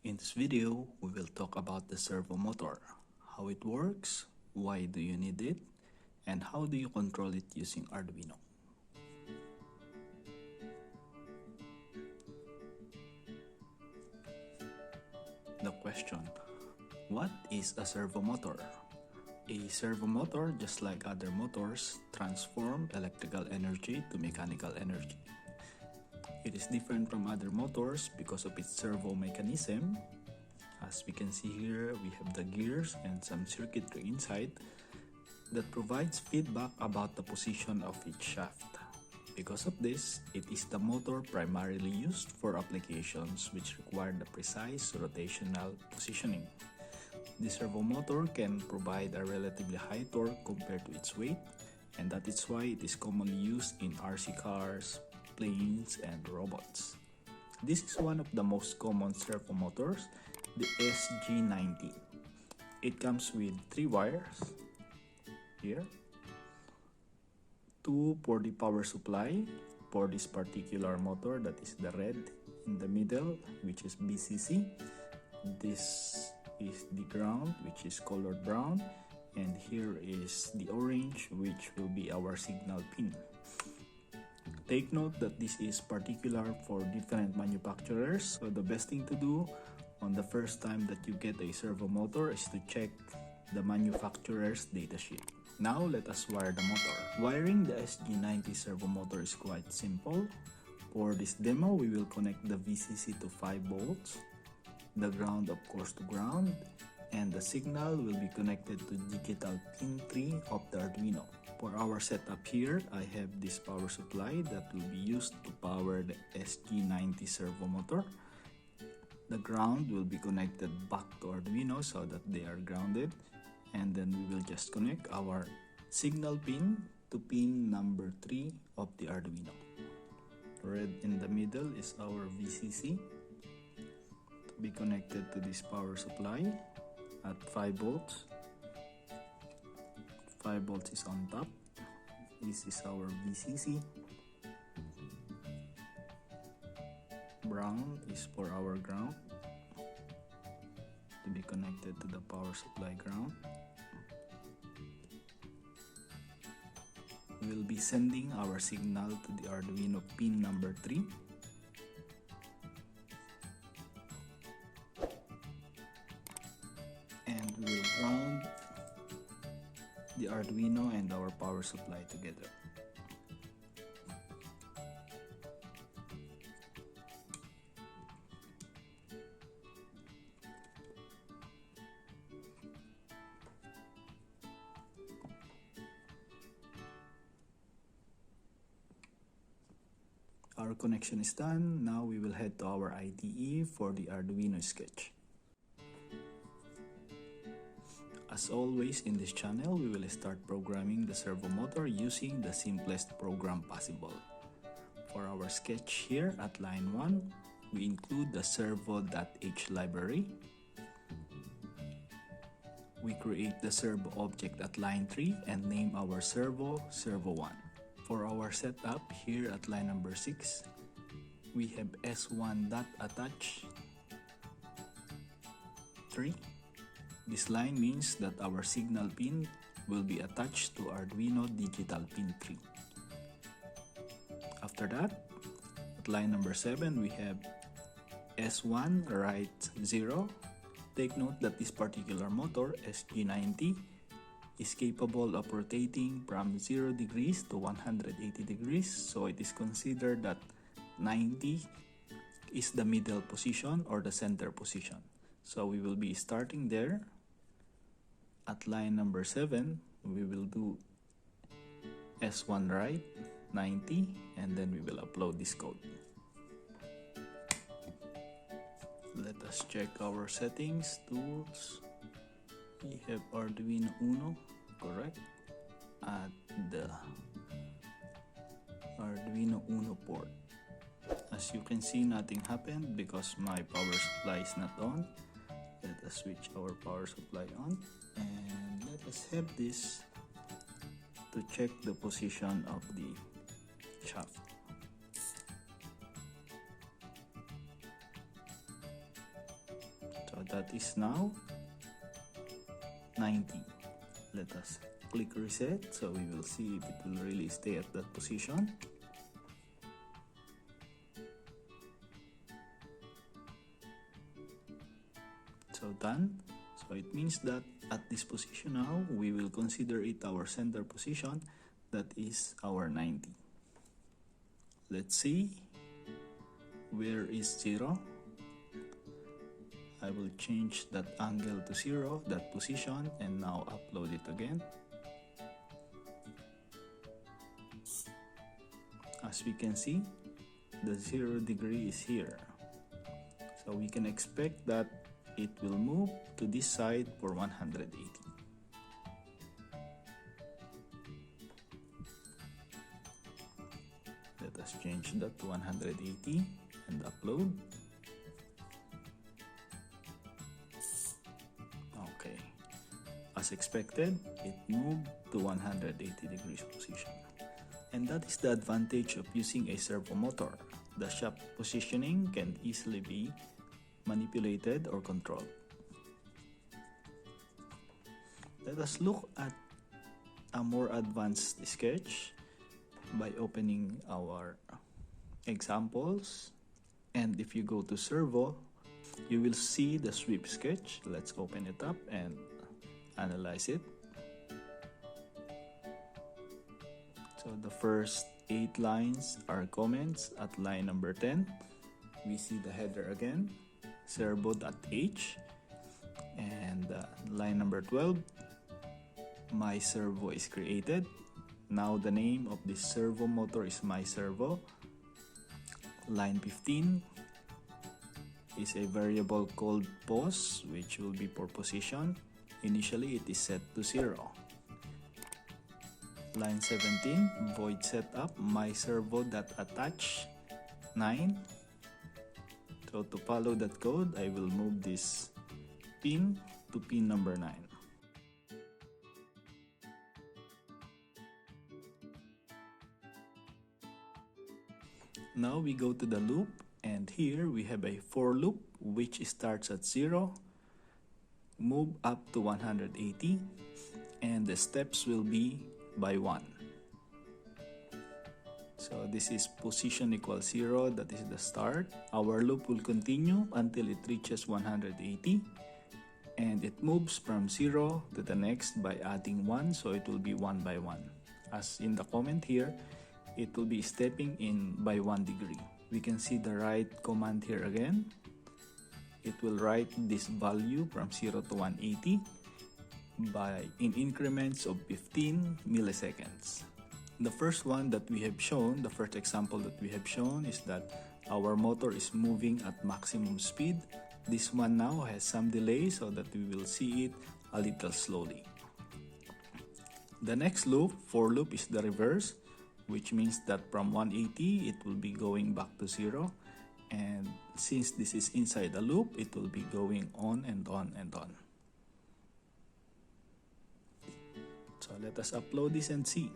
In this video, we will talk about the servo motor, how it works, why do you need it, and how do you control it using Arduino. The question, what is a servo motor? A servo motor, just like other motors, transforms electrical energy to mechanical energy. It is different from other motors because of its servo mechanism. As we can see here, we have the gears and some circuitry inside that provides feedback about the position of each shaft. Because of this, it is the motor primarily used for applications which require the precise rotational positioning. The servo motor can provide a relatively high torque compared to its weight, and that is why it is commonly used in RC cars, planes, and robots. This is one of the most common servo motors, the SG90. It comes with 3 wires here, 2 for the power supply for this particular motor, that is the red in the middle, which is BCC. This is the ground, which is colored brown, and here is the orange, which will be our signal pin. Take note that this is particular for different manufacturers, so the best thing to do on the first time that you get a servo motor is to check the manufacturer's datasheet. Now let us wire the motor. Wiring the SG90 servo motor is quite simple. For this demo, we will connect the VCC to 5 volts, the ground of course to ground, and the signal will be connected to digital pin 3 of the Arduino. For our setup here, I have this power supply that will be used to power the SG90 servo motor. The ground will be connected back to Arduino so that they are grounded, and then we will just connect our signal pin to pin number 3 of the Arduino. Red in the middle is our VCC to be connected to this power supply at 5 volts. 5 volts is on top. This is our VCC. Brown is for our ground to be connected to the power supply ground. We will be sending our signal to the Arduino pin number 3. And we will ground the Arduino and our power supply together. Our connection is done. Now we will head to our IDE for the Arduino sketch. As always in this channel, we will start programming the servo motor using the simplest program possible. For our sketch here at line 1, we include the servo.h library. We create the servo object at line 3 and name our servo servo1. For our setup here at line number 6, we have s1.attach 3. This line means that our signal pin will be attached to Arduino digital pin 3. After that, at line number 7, we have S1 write 0. Take note that this particular motor, SG90, is capable of rotating from 0 degrees to 180 degrees, so it is considered that 90 is the middle position or the center position. So we will be starting there. At line number 7, we will do S1 write 90, and then we will upload this code. Let us check our settings, tools. We have Arduino Uno, correct, at the Arduino Uno port. As you can see, nothing happened because my power supply is not on. Let us switch our power supply on, and let us have this to check the position of the shaft. that is now 90. Let us click reset so we will see if it will really stay at that position. So done. So it means that at this position now, we will consider it our center position, that is our 90. Let's see, where is 0? I will change that angle to 0, that position, and now upload it again. As we can see, the 0 degree is here. So we can expect that it will move to this side for 180. Let us change that to 180 and upload. Okay. As expected, it moved to 180 degrees position. And that is the advantage of using a servo motor. The shaft positioning can easily be manipulated or controlled. Let us look at a more advanced sketch by opening our examples. And if you go to servo, you will see the sweep sketch. Let's open it up and analyze it. So the first 8 lines are comments. At line number 10, we see the header again, servo.h, and line number 12, my servo is created. Now the name of this servo motor is my servo. Line 15 is a variable called pos, which will be for position. Initially it is set to 0. Line 17, void setup, my servo.attach 9. So to follow that code, I will move this pin to pin number 9. Now we go to the loop, and here we have a for loop which starts at 0, move up to 180, and the steps will be by 1. So this is position equals 0, that is the start. Our loop will continue until it reaches 180, and it moves from 0 to the next by adding 1, so it will be 1 by 1. As in the comment here, it will be stepping in by 1 degree. We can see the write command here again. It will write this value from 0 to 180 in increments of 15 milliseconds. The first one that we have shown, the first example that we have shown, is that our motor is moving at maximum speed. This one now has some delay so that we will see it a little slowly. The next loop, for loop, is the reverse, which means that from 180 it will be going back to 0, and since this is inside the loop, it will be going on and on and on. So let us upload this and see.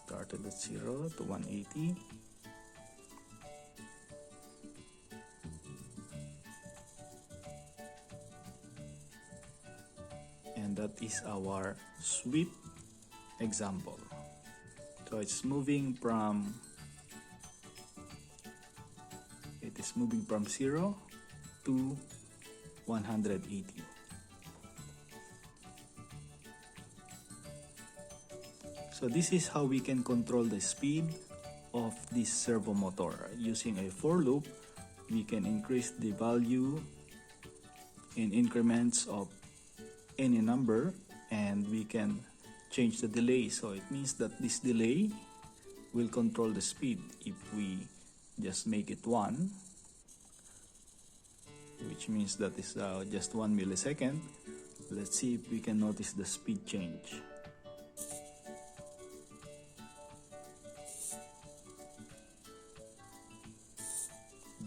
Started at 0 to 180. And that is our sweep example. So it's moving from 0 to 180. So this is how we can control the speed of this servo motor. Using a for loop, we can increase the value in increments of any number, and we can change the delay. So it means that this delay will control the speed. If we just make it 1, which means that is just 1 millisecond, let's see if we can notice the speed change.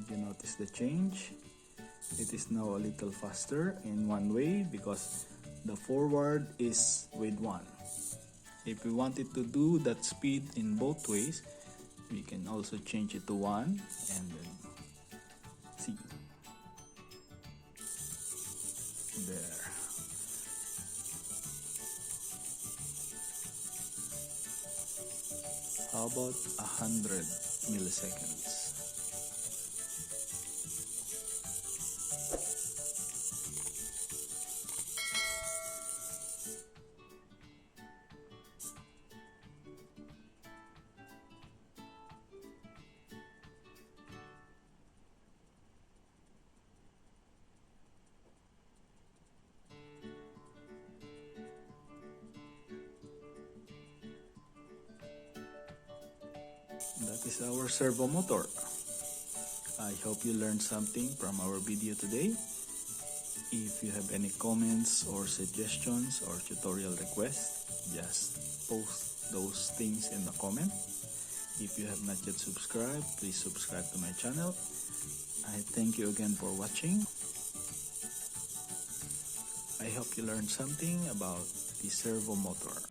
You notice the change. It is now a little faster in one way because the forward is with 1. If we wanted to do that speed in both ways, We can also change it to 1 and then see. There. How about 100 milliseconds? That is our servo motor. I hope you learned something from our video today. If you have any comments or suggestions or tutorial requests, just post those things in the comment. If you have not yet subscribed, please subscribe to my channel. I thank you again for watching. I hope you learned something about the servo motor.